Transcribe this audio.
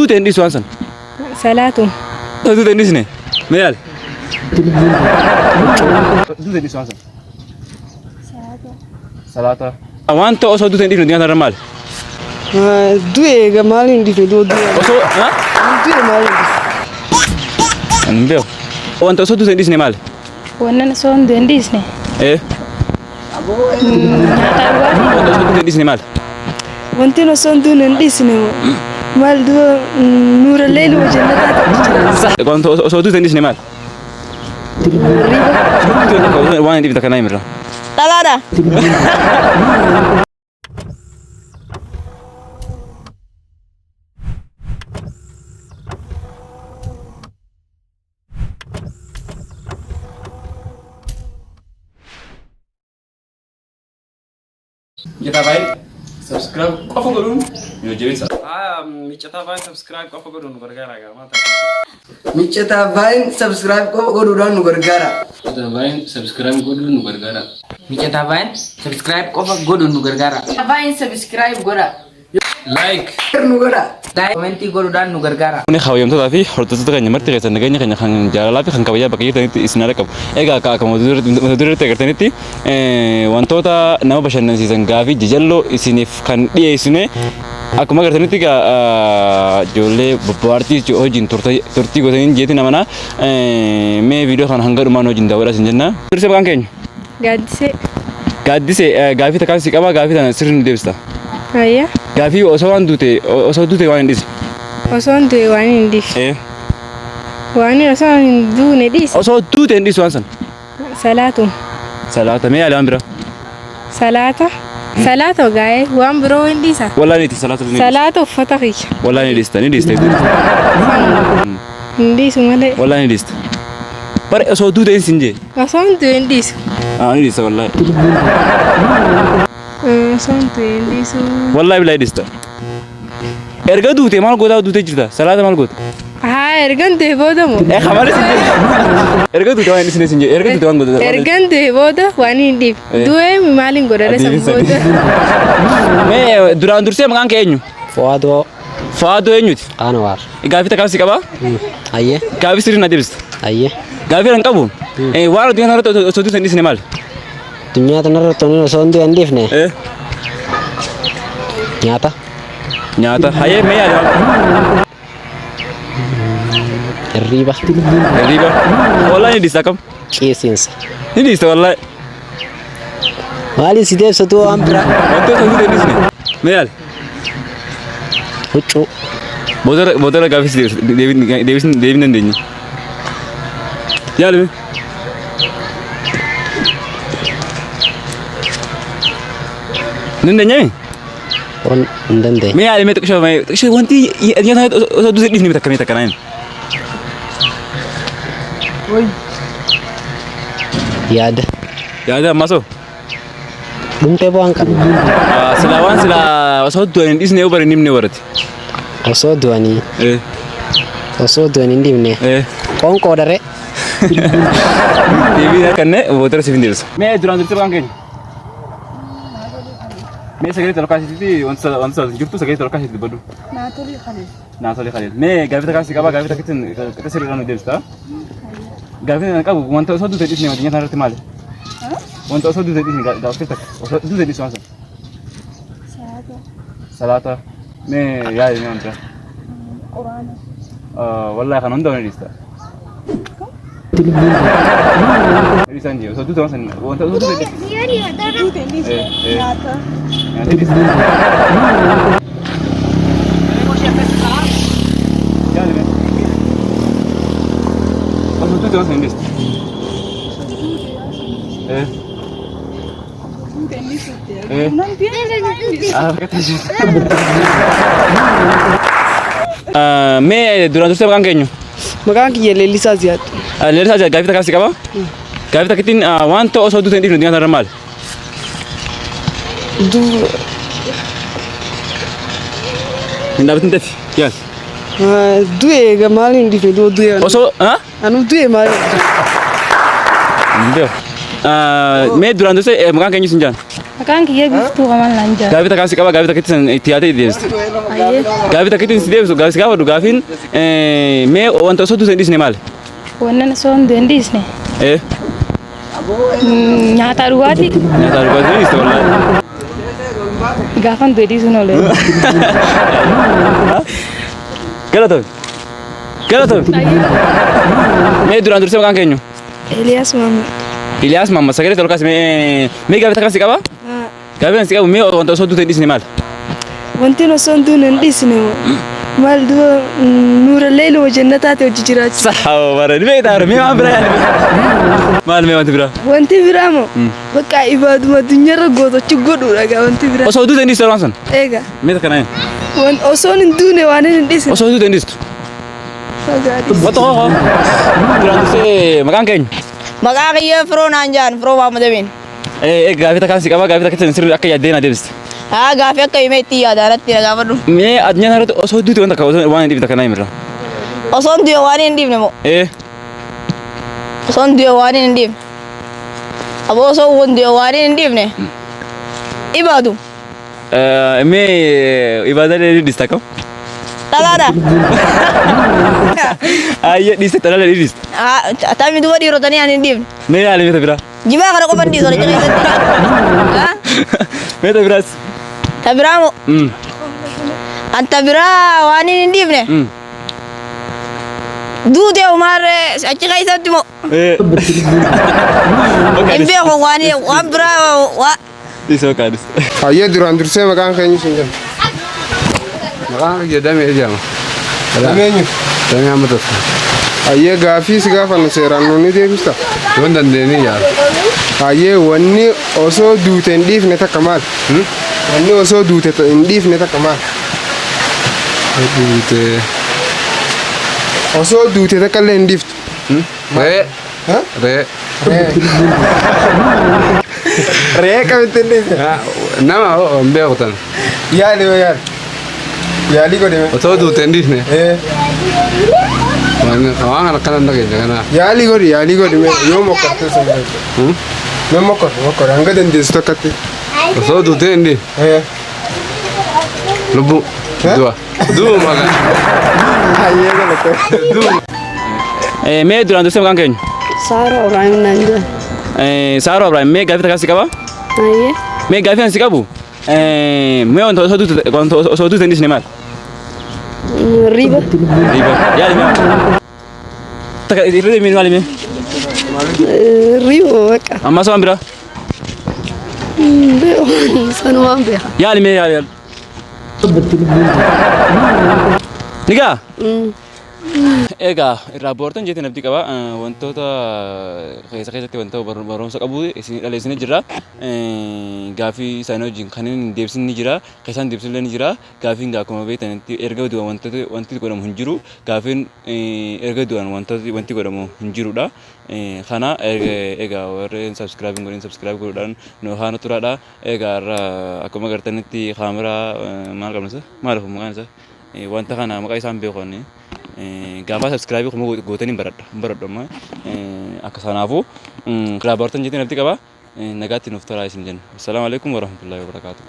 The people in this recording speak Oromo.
duute hin dhiisu waan san. Salaatu. Duute hin dhiisne. Mee yaali. Duute hin dhiisu waan san. Salaata. Wanta osoo duute hin dhiifne addunyaa irra maali? Du'e gamal hindi fedo du'e. Osoo Du'e mal hindi. Mbeo. Wanta osoo duute hin dhiisne maali? Wannan osoo hin dhiisne. Wanta osoo duute hin dhiisne maali? Wanti osoo hin dhiisne mal du'a nuura leelu jannata. Wanta osoo duute hin dhiisne maali? Waan hin dhiifne kanaa himirra. Talada. Kita baik subscribe qofa godhuun yoo jeessa. Miccata baay'ee subscribe qofa godhuun nu gargaara gaamaa Miccata baay'ee subscribe qofa godhuudhaan nu gargaara. Miccata baay'ee subscribe godhuun nu gargaara. Miccata baay'ee subscribe qofa godhuun nu gargaara. Baay'ee subscribe godha. Like Nu godha. Comment godhuudhaan nu gargaara. Kuni hawwamtoota fi hordoftoota keenya marti keessan nageenya keenya kan jaalalaa fi kan kabajaa bakka jirtanitti isin haa qabu. Egaa akka mata dureetti agartanitti wantoota nama bashannansiisan gaafii jajalloo isiniif kan dhiyeessine akkuma agartanitti ijoollee babbaartii hojiin turtii gootanii jeetiin amanaa mee viidiyoo kana hanga dhumaan hojiin daawwadhaa isin jenna. Dursee maqaan keenya? Gaaddisee. Gaaddisee gaafii takkaan si qabaa gaafii tana sirriin deebista. Ayya. Gaafii osoo duute waan hin dhiisne. Osoo hin du'e waan hin dhiisne. Waan osoo hin duune dhiisne. Osoo duute hin dhiisu waan san. Salaatu. Salaata mee yaali waan bira. Salaata. Salaata gaa'ee waan biroo hin dhiisa. Wallaan itti salaata ni. Salaata uffata kiyya. Wallaan ni dhiista ni dhiista. Hin dhiisu malee. Wallaan ni dhiista. Bare osoo duute hin sinjee. Osoo hin du'e hin dhiisu. Ni dhiista wallaahi. Osoo hin du'e hin dhiisu. Wallaahi bilaa dhiista. Erga duute maal gootaa duute jirta? Salaata maal goota? Ergan du'e booda moo? Kamar sinjee. Erga duute waan hin sinjee. Erga duute waan goota. Ergan du'e booda waan hin dhiif. Du'e maaliin godhare san booda? Mee duraan dursee maqaan kee eenyu? Fuadoo Faadoo eenyuti? Anwar. Gaafii takkaan si qabaa? Ayye. Gaafii sirriin na deebista. Ayye. Gaafii kan qabu. Waan addunyaa irratti osoo duute hin dhiisne maali? Dunya tanarra tonin osoo hin du'e hin dhiifne. Nyaata. Nyaata. Hayyee mee yaali? Hirriba. Hirriba. Wallaahi ni dhiista kam? Qiisiinsa. Ni dhiista wallaahi. Maaliin si deebisatu waan bira? Wanti osoo duute hin dhiisne. Mee yaali? Huccuu. Boodarra gaafii si deebisuu dandeenya. Yaali mee? Dandeenyami? Hin dandeenye. Mee yaali mee xiqqishoo wanti nyaata osoo duute hin dhiifne takka mee takka naan. Yaada. Yaada ammasoo? Dhumtee bu'aan qaba. Silaa waan silaa osoo du'an hin dhiisne yoo bari hin himne warratti. Osoo du'anii. Osoo du'an hin dhiifne. Qoonqoo daree. Deebii kanneen boodara siif hin deebisa. Mee duraan dursee maqaan keenya? Mee sagalee tolkaasitti wanta jirtu sagalee tolkaasitti baddu. Naatolii Khalil. Naatolii Khalil. Mee gaafii takkaan si qabaa gaafii takkittiin akka sirriidhaan nu deebista. Gaafii kana qabu wanta osoo duute dhiisne addunyaa kana irratti maali? Wanta osoo duute dhiisne gaafii takka osoo duute dhiisu waan san. Salaata. Salaata. Mee yaali mee wanta. Quraana. Wallaahi kan hunda ni dhiista. Dhiisan jee osoo duute waan san wanta osoo duute dhiisne. Duute hin dhiisu. Nyaata. Nyaata dhiista. Yaali mee. Osoo duute waan san hin dhiista. Duute hin dhiisu. Mee duraan dursee maqaan keenyu? Maqaan kiyya Leellisaa Ziyaad. Leellisaa Ziyaad gaafii takkaan si qabaa? Gaafii takkittiin wanta osoo duute hin dhiifne addunyaa irra maali? Hin dhaabatin taati yaali. Du'e gamal hindi fedo du'e. Osoo Anu du'e mal. Mbeo. Mee duraan dursee maqaan keenyu sin jaan? Maqaan kiyya biftuu qaban lanja. Gaafi takka si qaba gaafi takka itti yaate deebistu. Ayyee. Gaafi takka itti deebisu gaafi si gaafadhu gaafiin mee wanta osoo duuteen dhiisne maali? Wannan osoo hin dandisne. Nyaata dhugaatii. Nyaata dhugaatii dhiiste wallaahi. Gaafan deedisuun oolee. Galatoon. Galatoon. Mee duraan dursee maqaan keenyu? Eliyaas Maamma. Iliyaas Mamma sagalee tolkaas mee gaafi takka si qaba? Gaafi si qabu mee wanta osoo duuteen dhiisne maali? Wanti osoo hin dandisne maal duba nuurallee ilma jannataati hojii jiraachuu. Sahaa bara mee taara mee waan biraa yaadde maal mee wanti biraa? Wanti biraa moo bakka ibaaduma addunyaarra gootochi godhuudha gaa wanti biraa. Osoo duuteen dhiiste waan san? Eega. Mee takka naan? Osoo hin duune waan hin dhiisne. Osoo duuteen dhiistu? Wata hoo duraan dursee maqaan keenyu? Maqaa kiyya firoo naan jaan firoo Maamadabiin. Gaafi takka si qaba gaafi takka sirrii akka yaaddee na deebiste. Haa gaafii akka himee itti yaadaarratti na gaafadhu. Mee addunyaa irratti osoo duute wanta akka waan hin dhiifne takka naa himirra. Osoo du'e waan hin dhiifne moo? Osoo du'e waan hin dhiifne. Aboo osoo du'e waan hin dhiifne. Ibaadu. Mee ibaada dhiiste akkam? Dhalaadha. Ayyee dhiiste dhalaadha dhiiste. Tammi duba dhiirotanii aan hin dhiifne. Mee yaali meeta biraa? Jibaa kana qofa dhiisoo na caqeessatti. Meeta biraas? Tabiraa moo? Anta biraa waan hin dhiifne. Duute umaarre achi keessatti moo? Hin beeku waan biraa waa. Dhiisoo kaadis. Ayyee duraan dursee maqaan keenyu sin jenna. Maqaan kiyya damee jedhama. Dameenyu. Damee amma tokko. Ayyee gaafii si gaafannu seeraan nuuni deebista. Waan dandeenye yaala. Ayyee wanni osoo duute hin dhiifne takka maal? Wanni osoo duute hin dhiifne takka maal? Duute. Osoo duute takka illee hin dhiiftu. Ree. Ree. Ree kamitti hin dhiifne? Nama hin beeku tan. Yaali yoo yaali. Yaali godhime. Osoo duute hin dhiifne. Waan akkana hin dhageenya kana. Yaali godhime yoo mokkortee sun beektu. Mee mokkor hanga dandeessu takkatti. Osoo duute hin dhiifne. Lubbu. Du'a. Du'a maqaa. Ayyee galatee. Du'a. Mee duraan dursee maqaan keenyu? Saara Ibrahim naan jaan. Saaroo Ibrahim mee gaafii takka si qaba? Ayyee. Mee gaafii an si qabu? Mee wanta osoo duute hin dhiisne maal? Riba. Riba. Yaali mee? Takka irra deemee maali mee? Riba bakka. Ammas waan biraa? Sanumaan beeka. Yaali mee yaali yaali. Nigaa? Egaa irraa boortan jeetiin abdii qaba wantoota keessatti wanta barumsa qabu isin dhaleessine jira gaafii isaanii wajjin kan hin deebisne jira keessaan deebisne ni jira gaafiin akkuma beektanitti erga du'an wanti godhamu hin jiru gaafiin erga du'an wanti godhamu hin jirudha kana egaa warreen subscribe godhuudhaan nu haana turaadha egaa akkuma agartanitti kaameraa maal qabnasa maal ofu maqaan isaa wanta kana maqaa isaan beekonni gaafa subscribe kuma gootanii baradha amma akka sanaafuu irraa boortan jeetiin abdii qaba nagaatti nuuf toraa isin jenna. Assalaamu alaikum warahmatullahi wabarakatuh.